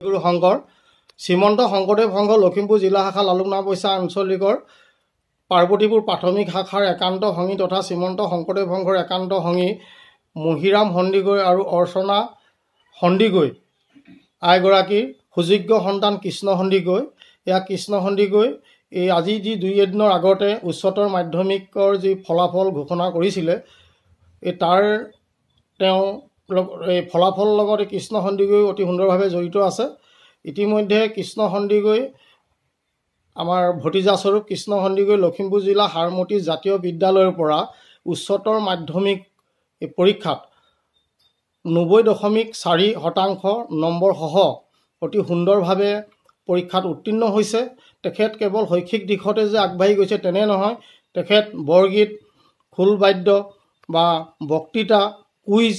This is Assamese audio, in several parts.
গুৰু শংকৰ শ্ৰীমন্ত শংকৰদেৱ সংঘ লখিমপুৰ জিলা শাখা লালুকনা পইচা আঞ্চলিকৰ পাৰ্বতীপুৰ প্ৰাথমিক শাখাৰ একান্ত সংগী তথা শ্ৰীমন্ত শংকৰদেৱ সংঘৰ একান্ত সংগী মহিৰাম সন্দিকৈ আৰু অৰ্চনা সন্দিকৈ আইগৰাকীৰ সুযোগ্য সন্তান কৃষ্ণ সন্দিকৈ। এয়া কৃষ্ণ সন্দিকৈ এই আজি যি 2 দিনৰ আগতে উচ্চতৰ মাধ্যমিকৰ যি ফলাফল ঘোষণা কৰিছিলে তাৰ তেওঁ এই ফলাফলৰ লগত কৃষ্ণ সন্দিকৈ অতি সুন্দৰভাৱে জড়িত আছে। ইতিমধ্যে কৃষ্ণ সন্দিকৈ আমাৰ ভতিজাস্বৰূপ কৃষ্ণ সন্দিকৈ লখিমপুৰ জিলা হাৰমতি জাতীয় বিদ্যালয়ৰ পৰা উচ্চতৰ মাধ্যমিক পৰীক্ষাত 90.4% নম্বৰসহ অতি সুন্দৰভাৱে পৰীক্ষাত উত্তীৰ্ণ হৈছে। তেখেত কেৱল শৈক্ষিক দিশতে যে আগবাঢ়ি গৈছে তেনে নহয়, তেখেত বৰগীত, খোলবাদ্য বা বক্তৃতা, কুইজ,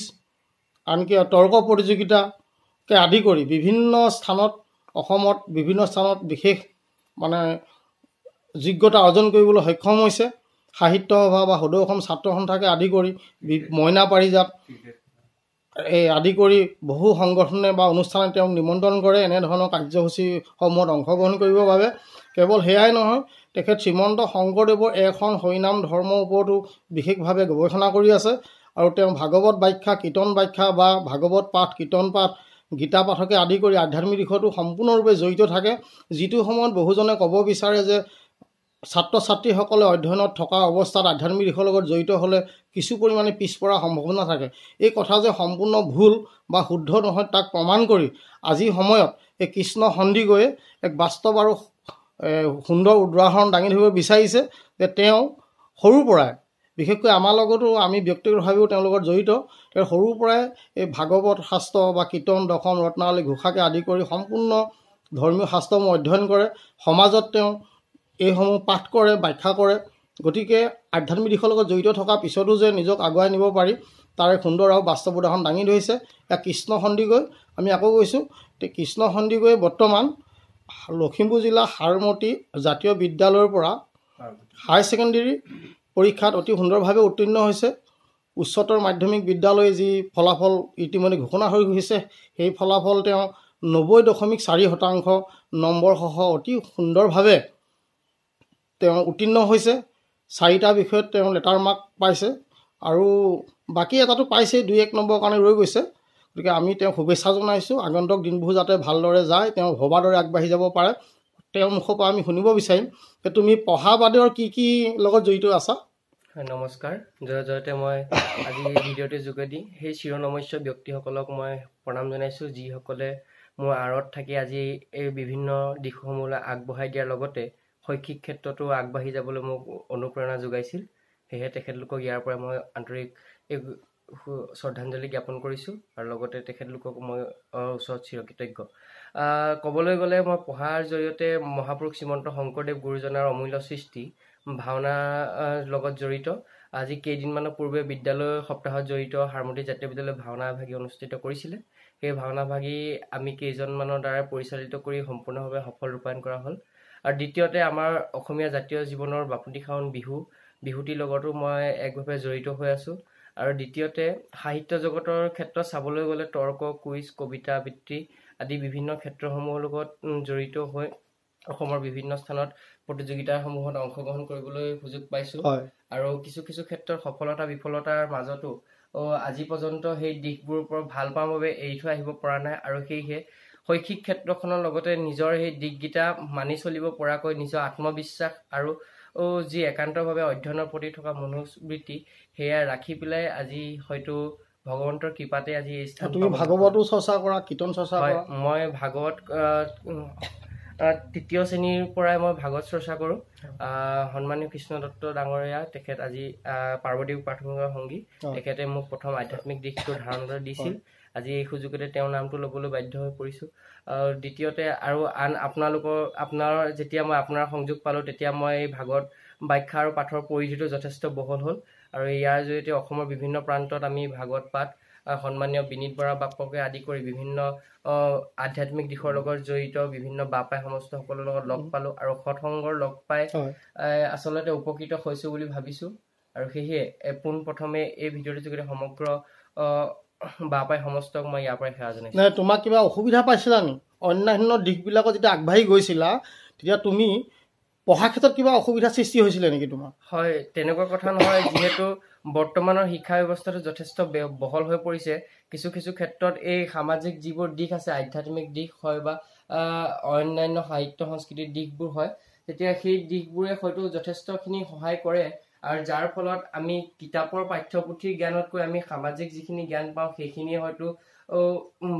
আনকি তৰ্ক প্ৰতিযোগিতাকে আদি কৰি বিভিন্ন স্থানত অসমত বিভিন্ন স্থানত বিশেষ যোগ্যতা অৰ্জন কৰিবলৈ সক্ষম হৈছে। সাহিত্য সভা বা সদৌ অসম ছাত্ৰ সন্থাকে আদি কৰি মইনা পাৰিজাত আদি কৰি বহু সংগঠনে বা অনুষ্ঠানে তেওঁক নিমন্ত্ৰণ কৰে এনেধৰণৰ কাৰ্যসূচীসমূহত অংশগ্ৰহণ কৰিবৰ বাবে। কেৱল সেয়াই নহয়, তেখেত শ্ৰীমন্ত শংকৰদেৱৰ এখন হৰিনাম ধৰ্মৰ ওপৰতো বিশেষভাৱে গৱেষণা কৰি আছে আৰু তেওঁ ভাগৱত ব্যাখ্যা, কীৰ্তন ব্যাখ্যা বা ভাগৱত পাঠ, কীৰ্তন পাঠ, গীতা পাঠকে আদি কৰি আধ্যাত্মিক দিশতো সম্পূৰ্ণৰূপে জড়িত থাকে। যিটো সময়ত বহুজনে ক'ব বিচাৰে যে ছাত্ৰ ছাত্ৰীসকলে অধ্যয়নত থকা অৱস্থাত আধ্যাত্মিক দিশৰ লগত জড়িত হ'লে কিছু পৰিমাণে পিছপৰা সম্ভাৱনা থাকে। এই কথা যে সম্পূৰ্ণ ভুল বা শুদ্ধ নহয় তাক প্ৰমাণ কৰি আজিৰ সময়ত এই কৃষ্ণ সন্দিকৈয়ে এক বাস্তৱ আৰু সুন্দৰ উদাহৰণ দাঙি ধৰিব বিচাৰিছে যে তেওঁ সৰুৰ পৰাই, বিশেষকৈ আমাৰ লগতো আমি ব্যক্তিগতভাৱেও তেওঁৰ লগত জড়িত, তেওঁ সৰুৰ পৰাই এই ভাগৱত শাস্ত্ৰ বা কীৰ্তন, দশম, ৰত্নাৱলী, ঘোষাকে আদি কৰি সম্পূৰ্ণ ধৰ্মীয় শাস্ত্ৰসমূহ অধ্যয়ন কৰে। সমাজত তেওঁ এইসমূহ পাঠ কৰে, ব্যাখ্যা কৰে। গতিকে আধ্যাত্মিক দিশৰ লগত জড়িত থকাৰ পিছতো যে নিজক আগুৱাই নিব পাৰি তাৰ এক সুন্দৰ আৰু বাস্তৱ উদাহৰণ দাঙি ধৰিছে এয়া কৃষ্ণ সন্দিকৈ। আমি আকৌ কৈছোঁ, কৃষ্ণ সন্দিকৈ বৰ্তমান লখিমপুৰ জিলা হাৰমতি জাতীয় বিদ্যালয়ৰ পৰা হায়াৰ ছেকেণ্ডেৰী পৰীক্ষাত অতি সুন্দৰভাৱে উত্তীৰ্ণ হৈছে। উচ্চতৰ মাধ্যমিক বিদ্যালয়ে যি ফলাফল ইতিমধ্যে ঘোষণা হৈ গৈছে সেই ফলাফল তেওঁ 90.4% নম্বৰসহ অতি সুন্দৰভাৱে তেওঁ উত্তীৰ্ণ হৈছে। 4টা বিষয়ত তেওঁ লেটাৰ মাৰ্ক পাইছে আৰু বাকী এটাটো পাইছে, 2-1 নম্বৰৰ কাৰণে ৰৈ গৈছে। গতিকে আমি তেওঁক শুভেচ্ছা জনাইছোঁ। আগন্তুক দিনবোৰ যাতে ভালদৰে যায়, তেওঁ ভবাৰ দৰে আগবাঢ়ি যাব পাৰে। তেওঁৰ মুখৰ পৰা আমি শুনিব বিচাৰিম যে তুমি পঢ়া বাদেও কি লগত জড়িত আছা। নমস্কাৰ, জয়তে মই আজি ভিডিঅ'টোৰ যোগেদি সেই চিৰনমস্য ব্যক্তিসকলক মই প্ৰণাম জনাইছোঁ, যিসকলে মোৰ আঁৰত থাকি আজি এই বিভিন্ন দিশসমূহলৈ আগবঢ়াই দিয়াৰ লগতে শৈক্ষিক ক্ষেত্ৰতো আগবাঢ়ি যাবলৈ মোক অনুপ্ৰেৰণা যোগাইছিল। সেয়েহে তেখেতলোকক ইয়াৰ পৰা মই আন্তৰিক শ্ৰদ্ধাঞ্জলি জ্ঞাপন কৰিছোঁ আৰু লগতে তেখেতলোকক মই ওচৰত চিৰকৃতজ্ঞ। ক'বলৈ গ'লে মই পঢ়াৰ জৰিয়তে মহাপুৰুষ শ্ৰীমন্ত শংকৰদেৱ গুৰুজনাৰ অমূল্য সৃষ্টি ভাওনাৰ লগত জড়িত। আজি কেইদিনমানৰ পূৰ্বে বিদ্যালয় সপ্তাহত জড়িত হাৰমতি জাতীয় বিদ্যালয়ত ভাওনা ভাগি অনুষ্ঠিত কৰিছিলে। সেই ভাওনা ভাগি আমি কেইজনমানৰ দ্বাৰা পৰিচালিত কৰি সম্পূৰ্ণভাৱে সফল ৰূপায়ণ কৰা হ'ল। আৰু দ্বিতীয়তে আমাৰ অসমীয়া জাতীয় জীৱনৰ বাপতিসাহোন বিহুটিৰ লগতো মই একভাৱে জড়িত হৈ আছোঁ। আৰু দ্বিতীয়তে সাহিত্য জগতৰ ক্ষেত্ৰত চাবলৈ গ'লে তৰ্ক, কুইজ, কবিতা আবৃত্তি আদি বিভিন্ন ক্ষেত্ৰসমূহৰ লগত জড়িত হৈ অসমৰ বিভিন্ন স্থানত প্ৰতিযোগিতাসমূহত অংশগ্ৰহণ কৰিবলৈ সুযোগ পাইছোঁ। আৰু কিছু ক্ষেত্ৰত সফলতা বিফলতাৰ মাজতো আজি পৰ্যন্ত সেই দিশবোৰৰ ওপৰত ভাল পাওঁ বাবে এৰি থৈ আহিব পৰা নাই। আৰু সেয়েহে শৈক্ষিক ক্ষেত্ৰখনৰ লগতে নিজৰ সেই দিশকেইটা মানি চলিব পৰাকৈ নিজৰ আত্মবিশ্বাস আৰু যি একান্তভাৱে অধ্যয়নৰ প্ৰতি থকা মনোবৃত্তি সেয়া ৰাখি পেলাই আজি হয়তো ভগৱন্তৰ কৃপাতে আজি এই স্থান। তুমি ভাগৱতো চৰ্চা কৰা, কীৰ্তন চৰ্চা কৰা? মই ভাগৱত 3য় শ্ৰেণীৰ পৰাই মই ভাগৱত চৰ্চা কৰোঁ। সন্মানীয় কৃষ্ণ দত্ত ডাঙৰীয়া তেখেত আজি পাৰ্বতীপুৰ প্ৰাথমিক সংগী, তেখেতে মোক প্ৰথম আধ্যাত্মিক দিশটো ধাৰণা দিছিল। আজি এই সুযোগতে তেওঁৰ নামটো ল'বলৈ বাধ্য হৈ পৰিছোঁ। দ্বিতীয়তে আৰু আপোনাৰ যেতিয়া মই আপোনাৰ সংযোগ পালোঁ তেতিয়া মই এই ভাগৱত ব্যাখ্যা আৰু পাঠৰ পৰিধিটো যথেষ্ট বহল হ'ল। আৰু ইয়াৰ জৰিয়তে অসমৰ বিভিন্ন প্ৰান্তত আমি ভাগৱত পাঠ সন্মানীয় বিনীত বৰা বাপকে আদি কৰি বিভিন্ন আধ্যাত্মিক দিশৰ লগত জড়িত বিভিন্ন বাপাই সমস্তসকলৰ লগত লগ পালোঁ আৰু সৎসংগৰ লগ পাই আচলতে উপকৃত হৈছোঁ বুলি ভাবিছোঁ। আৰু সেয়েহে পোনপ্ৰথমে এই ভিডিঅ'টোৰ যোগেদি সমগ্ৰ বাপাই সমস্তক মই ইয়াৰ পৰাই সেৱা জনাইছোঁ। নাই তোমাক কিবা অসুবিধা পাইছিলা নি? অন্যান্য দিশবিলাকত যেতিয়া আগবাঢ়ি গৈছিলা তেতিয়া তুমি পঢ়াৰ ক্ষেত্ৰত কিবা অসুবিধা সৃষ্টি হৈছিলে নেকি তোমাৰ? হয়, তেনেকুৱা কথা নহয়। যিহেতু বৰ্তমানৰ শিক্ষা ব্যৱস্থাটো যথেষ্ট বহল হৈ পৰিছে, কিছু কিছু ক্ষেত্ৰত এই সামাজিক যিবোৰ দিশ আছে, আধ্যাত্মিক দিশ হয় বা অন্যান্য সাহিত্য সংস্কৃতিৰ দিশবোৰ হয়, তেতিয়া সেই দিশবোৰে হয়তো যথেষ্টখিনি সহায় কৰে। আৰু যাৰ ফলত আমি কিতাপৰ পাঠ্যপুথিৰ জ্ঞানতকৈ আমি সামাজিক যিখিনি জ্ঞান পাওঁ সেইখিনিয়ে হয়তো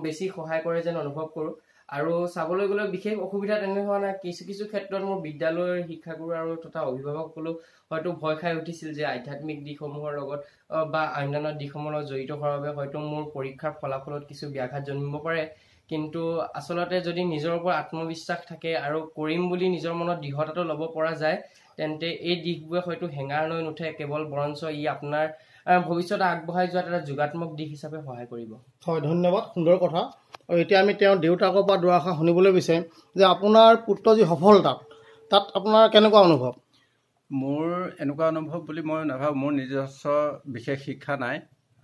বেছি সহায় কৰে যেন অনুভৱ কৰোঁ। আৰু চাবলৈ গ'লে বিশেষ অসুবিধা তেনেধৰণে কিছু কিছু ক্ষেত্ৰত মোৰ বিদ্যালয়ৰ শিক্ষাগুৰু আৰু তথা অভিভাৱকসকলো হয়তো ভয় খাই উঠিছিল যে আধ্যাত্মিক দিশসমূহৰ লগত বা অন্যান্য দিশসমূহৰ লগত জড়িত হোৱাৰ বাবে হয়তো মোৰ পৰীক্ষাৰ ফলাফলত কিছু ব্যাঘাত জন্মিব পাৰে। কিন্তু আচলতে যদি নিজৰ ওপৰত আত্মবিশ্বাস থাকে আৰু কৰিম বুলি নিজৰ মনত দৃঢ়তাটো ল'ব পৰা যায়, তেন্তে এই দিশবোৰে হয়তো হেঙাৰ লৈ নুঠে, কেৱল বৰঞ্চ ই আপোনাৰ ভৱিষ্যতে আগবঢ়াই যোৱাত এটা যোগাত্মক দিশ হিচাপে সহায় কৰিব। হয়, ধন্যবাদ, সুন্দৰ কথা। আৰু এতিয়া আমি তেওঁৰ দেউতাকৰ পৰা দুআষাৰ শুনিবলৈ বিচাৰিম যে আপোনাৰ পুত্ৰ যি সফলতা তাত আপোনাৰ কেনেকুৱা অনুভৱ? মোৰ এনেকুৱা অনুভৱ বুলি মই নাভাবোঁ। মোৰ নিজস্ব বিশেষ শিক্ষা নাই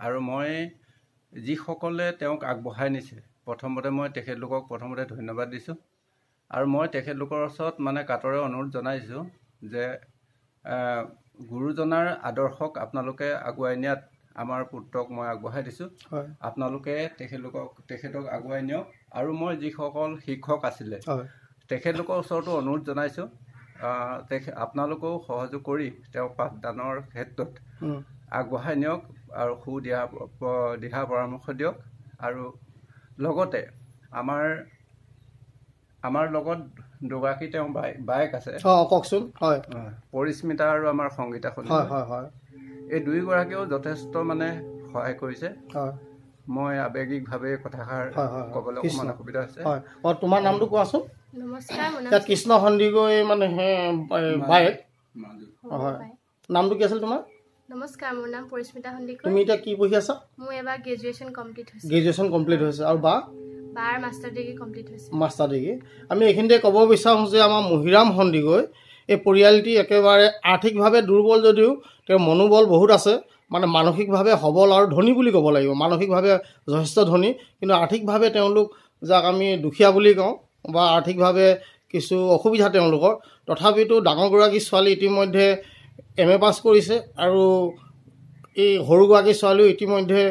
আৰু মই যিসকলে তেওঁক আগবঢ়াই নিছে প্ৰথমতে মই তেখেতলোকক ধন্যবাদ দিছোঁ। আৰু মই তেখেতলোকৰ ওচৰত কাটৰে অনুৰোধ জনাইছোঁ যে গুৰুজনাৰ আদৰ্শক আপোনালোকে আগুৱাই নিয়াত আমাৰ পুত্ৰক মই আগবঢ়াই দিছোঁ। আপোনালোকে তেখেতক আগুৱাই নিয়ক। আৰু মই যিসকল শিক্ষক আছিলে তেখেতলোকৰ ওচৰতো অনুৰোধ জনাইছোঁ আপোনালোকেও সহযোগ কৰি তেওঁক পাঠদানৰ ক্ষেত্ৰত আগবঢ়াই নিয়ক আৰু দিহা পৰামৰ্শ দিয়ক। আৰু লগতে আমাৰ লগত দুগৰাকী তেওঁ বায়েক আছে, কওকচোন। হয়, পৰিস্মিতা আৰু আমাৰ সংগীতা সন্দিকৈ। এই দুয়োগৰাকীয়েও যথেষ্ট সহায় কৰিছে। মই আৱেগিকভাৱে কথাষাৰ ক'বলৈ অকণমান অসুবিধা হৈছে। তোমাৰ নামটো কোৱাচোন। নমস্কাৰ, কৃষ্ণ সন্দিকৈ বায়েক। হয়, নামটো কি আছিল তোমাৰ? নমস্কাৰ, মোৰ নাম পৰিস্মিতা সন্দিকৈ। তুমি এতিয়া কি পঢ়ি আছা? মোৰ এবাৰ গ্ৰেজুৱেশ্যন কমপ্লিট হৈছে। আৰু বাৰ মাষ্টাৰ ডিগ্ৰী কমপ্লিট হৈছে। Master degree. আমি এইখিনিতে ক'ব বিচাৰোঁ যে আমাৰ মহিৰাম সন্দিকৈ এই পৰিয়ালটি একেবাৰে আৰ্থিকভাৱে দুৰ্বল যদিও তেওঁৰ মনোবল বহুত আছে। মানসিকভাৱে সবল আৰু ধনী বুলি ক'ব লাগিব। মানসিকভাৱে যথেষ্ট ধনী, কিন্তু আৰ্থিকভাৱে তেওঁলোক যাক আমি দুখীয়া বুলি কওঁ বা আৰ্থিকভাৱে কিছু অসুবিধা তেওঁলোকৰ। তথাপিতো ডাঙৰগৰাকী ছোৱালী ইতিমধ্যে MA পাছ কৰিছে আৰু এই সৰুগৰাকী ছোৱালীও ইতিমধ্যে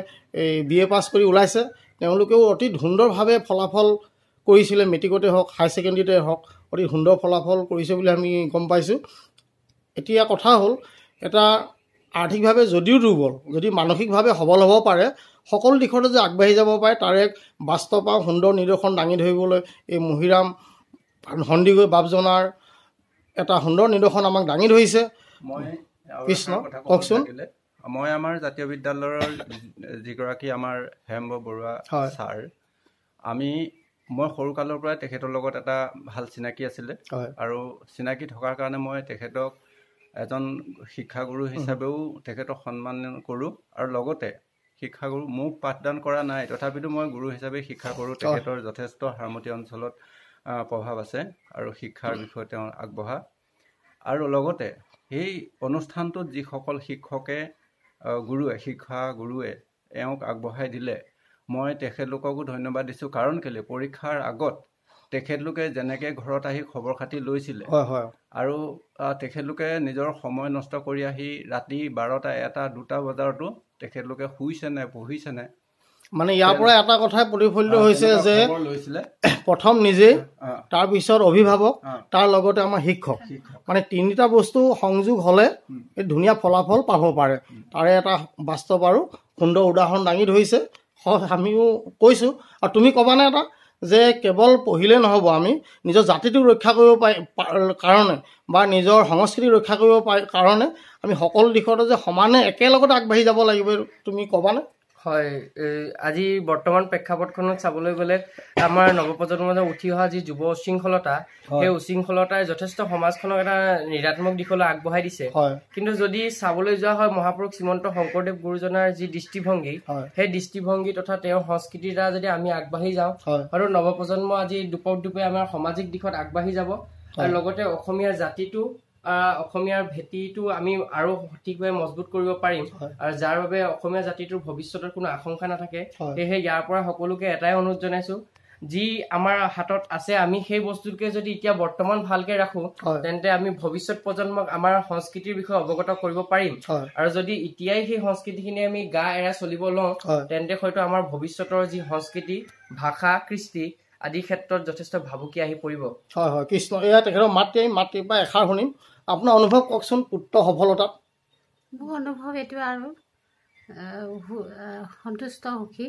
BA পাছ কৰি ওলাইছে। তেওঁলোকেও অতি সুন্দৰভাৱে ফলাফল কৰিছিলে, মেট্ৰিকতে হওক হায়াৰ ছেকেণ্ডেৰীতে হওক অতি সুন্দৰ ফলাফল কৰিছে বুলি আমি গম পাইছোঁ। এতিয়া কথা হ'ল, এটা আৰ্থিকভাৱে যদিও দুৰ্বল, যদি মানসিকভাৱে সবল হ'ব পাৰে, সকলো দিশতে যে আগবাঢ়ি যাব পাৰে তাৰ এক বাস্তৱ আৰু সুন্দৰ নিদৰ্শন দাঙি ধৰিবলৈ এই মহিৰাম সন্দিকৈ বাপজনাৰ এটা সুন্দৰ নিদৰ্শন আমাক দাঙি ধৰিছে। কৃষ্ণ, কওকচোন। মই আমাৰ জাতীয় বিদ্যালয়ৰ যিগৰাকী আমাৰ হেমব বৰুৱা ছাৰ, মই সৰুকালৰ পৰাই তেখেতৰ লগত এটা ভাল চিনাকি আছিলে। আৰু চিনাকি থকাৰ কাৰণে মই তেখেতক এজন শিক্ষাগুৰু হিচাপেও তেখেতক সন্মান কৰোঁ। আৰু লগতে শিক্ষাগুৰু মোক পাঠদান কৰা নাই, তথাপিতো মই গুৰু হিচাপে শিক্ষা কৰোঁ। তেখেতৰ যথেষ্ট হাৰমতি অঞ্চলত প্ৰভাৱ আছে আৰু শিক্ষাৰ বিষয়ে তেওঁ আগবঢ়া। আৰু লগতে সেই অনুষ্ঠানটোত যিসকল শিক্ষাগুৰুৱে এওঁক আগবঢ়াই দিলে, মই তেখেতলোককো ধন্যবাদ দিছোঁ। কাৰণ কেলৈ, পৰীক্ষাৰ আগত তেখেতলোকে যেনেকৈ ঘৰত আহি খবৰ খাতি লৈছিলে আৰু তেখেতলোকে নিজৰ সময় নষ্ট কৰি আহি ৰাতি 12টা, 1টা, 2টা বজাতো তেখেতলোকে শুইছেনে পঢ়িছেনে, ইয়াৰ পৰা এটা কথাই প্ৰতিফলিত হৈছে যে প্ৰথম নিজে, তাৰপিছত অভিভাৱক, তাৰ লগতে আমাৰ শিক্ষক, তিনিটা বস্তু সংযোগ হ'লে এই ধুনীয়া ফলাফল পাব পাৰে। তাৰে এটা বাস্তৱ আৰু সুন্দৰ উদাহৰণ দাঙি ধৰিছে। আমিও কৈছোঁ। আৰু তুমি ক'বানে এটা যে কেৱল পঢ়িলে নহ'ব, আমি নিজৰ জাতিটোক ৰক্ষা কৰিব কাৰণে বা নিজৰ সংস্কৃতিক ৰক্ষা কৰিব কাৰণে আমি সকলো দিশতে যে সমানে একেলগতে আগবাঢ়ি যাব লাগিব, তুমি ক'বানে? হয়, আজি বৰ্তমান প্ৰেক্ষাপটখনত চাবলৈ গ'লে আমাৰ নৱপ্ৰজন্মৰ উঠি অহা যি যুৱ উশৃংখলতা, সেই উশৃংখলতাই যথেষ্ট সমাজখনক এটা ঋণাত্মক দিশলৈ আগবঢ়াই দিছে। কিন্তু যদি চাবলৈ যোৱা হয়, মহাপুৰুষ শ্ৰীমন্ত শংকৰদেৱ গুৰুজনাৰ যি দৃষ্টিভংগী, সেই দৃষ্টিভংগী তথা তেওঁৰ সংস্কৃতিৰ দ্বাৰা যদি আমি আগবাঢ়ি যাওঁ, আৰু নৱপ্ৰজন্ম আজি দুপে আমাৰ সামাজিক দিশত আগবাঢ়ি যাব। আৰু লগতে অসমীয়া জাতিটো অসমীয়াৰ ভেটিটো আমি আৰু সঠিকভাৱে মজবুত কৰিব পাৰিম আৰু যাৰ বাবে অসমীয়া জাতিটোৰ ভৱিষ্যতৰ কোনো আশংকা নাথাকে সেয়েহে ইয়াৰ পৰা সকলোকে এটাই অনুৰোধ জনাইছো যি আমাৰ হাতত আছে আমি সেই বস্তুকে যদি এতিয়া বৰ্তমান ভালকে ৰাখো তেন্তে আমি ভৱিষ্যত প্ৰজন্মক আমাৰ সংস্কৃতিৰ বিষয়ে অৱগত কৰিব পাৰিম আৰু যদি এতিয়াই সেই সংস্কৃতিখিনি আমি গা এৰা চলিব লওঁ তেন্তে হয়তো আমাৰ ভৱিষ্যতৰ যি সংস্কৃতি ভাষা কৃষ্টি আদি ক্ষেত্ৰত যথেষ্ট ভাবুকি আহি পৰিব হয় হয় কৃষ্ণ এয়া তেখেতৰ মাতৃৰ পৰা এষাৰ শুনিম আপোনাৰ অনুভৱ কওকচোন পুত্ৰ সফলতাত মোৰ অনুভৱ এইটো আৰু সন্তুষ্ট সুখী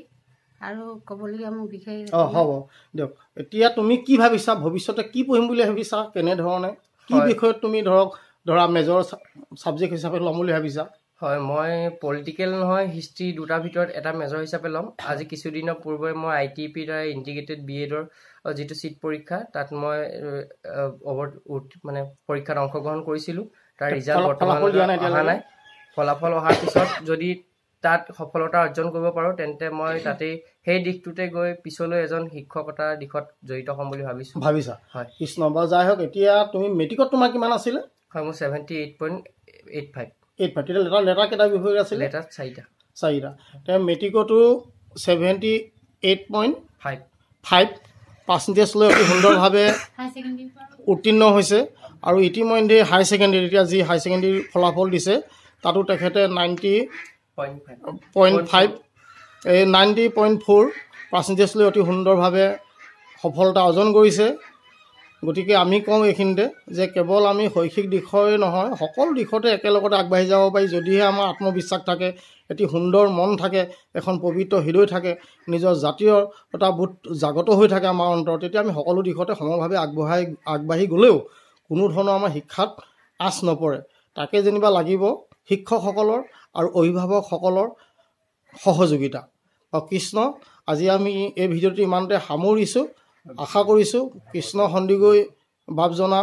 আৰু ক'বলগীয়া মোৰ বিশেষ হ'ব দিয়ক এতিয়া তুমি কি ভাবিছা ভৱিষ্যতে কি পঢ়িম বুলি ভাবিছা কেনেধৰণে কি বিষয়ত তুমি ধৰা মেজৰ ছাবজেক্ট হিচাপে ল'ম বুলি ভাবিছা হয় মই পলিটিকেল নহয় হিষ্ট্ৰী দুটাৰ ভিতৰত এটা মেজৰ হিচাপে ল'ম আজি কিছুদিনৰ পূৰ্বে মই ITP দ্বাৰা ইণ্টিগ্ৰেটেড BEdৰ যিটো চিট পৰীক্ষা তাত মই মানে পৰীক্ষাত অংশগ্ৰহণ কৰিছিলোঁ তাৰ ৰিজাল্ট বৰ্তমান অহা নাই ফলাফল অহাৰ পিছত যদি তাত সফলতা অৰ্জন কৰিব পাৰোঁ তেন্তে মই তাতেই সেই দিশটোতে গৈ পিছলৈ এজন শিক্ষকতাৰ দিশত জড়িত হ'ম বুলি ভাবিছা হয় কৃষ্ণ বা যাই হওক এতিয়া তুমি মেট্ৰিকত তোমাৰ কিমান আছিলে হয় মোৰ 78.85 লেটাৰ কেইটা বিষয় আছিলে লেটাৰ 4টা তেওঁ মেট্ৰিকতো 78.5 পাৰ্চেণ্টেজ লৈ অতি সুন্দৰভাৱে উত্তীৰ্ণ হৈছে আৰু ইতিমধ্যে হাই ছেকেণ্ডেৰী এতিয়া যি হাই ছেকেণ্ডেৰী ফলাফল দিছে তাতো তেখেতে 90.5 90.4 পাৰ্চেণ্টেজ লৈ অতি সুন্দৰভাৱে সফলতা অৰ্জন কৰিছে গতিকে আমি কওঁ এইখিনিতে যে কেৱল আমি শৈক্ষিক দিশৰে নহয় সকলো দিশতে একেলগতে আগবাঢ়ি যাব পাৰি যদিহে আমাৰ আত্মবিশ্বাস থাকে এটি সুন্দৰ মন থাকে এখন পবিত্ৰ হৃদয় থাকে নিজৰ জাতীয় এটা বোধ জাগত হৈ থাকে আমাৰ অন্তৰত তেতিয়া আমি সকলো দিশতে সমভাৱে আগবাঢ়ি গ'লেও কোনো ধৰণৰ আমাৰ শিক্ষাত আঁচ নপৰে তাকে যেনিবা লাগিব শিক্ষকসকলৰ আৰু অভিভাৱকসকলৰ সহযোগিতা কৃষ্ণ আজি আমি এই ভিডিঅ'টো ইমানতে সামৰিছোঁ আশা কৰিছোঁ কৃষ্ণ সন্দিকৈ বাপজনা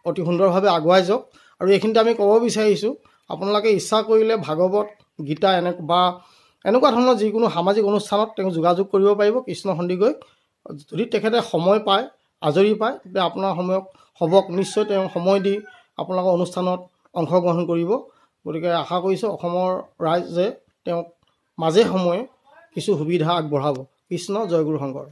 অতি সুন্দৰভাৱে আগুৱাই যাওক আৰু এইখিনিতে আমি ক'ব বিচাৰিছোঁ আপোনালোকে ইচ্ছা কৰিলে ভাগৱত গীতা এনেকুৱা ধৰণৰ যিকোনো সামাজিক অনুষ্ঠানত তেওঁ যোগাযোগ কৰিব পাৰিব কৃষ্ণ সন্দিকৈ যদি তেখেতে সময় পায় আজৰি পায় তেতিয়া আপোনাৰ সময়ক নিশ্চয় তেওঁ সময় দি আপোনালোকৰ অনুষ্ঠানত অংশগ্ৰহণ কৰিব গতিকে আশা কৰিছোঁ অসমৰ ৰাইজে তেওঁক মাজে সময়ে কিছু সুবিধা আগবঢ়াব কৃষ্ণ জয়গুৰু শংকৰ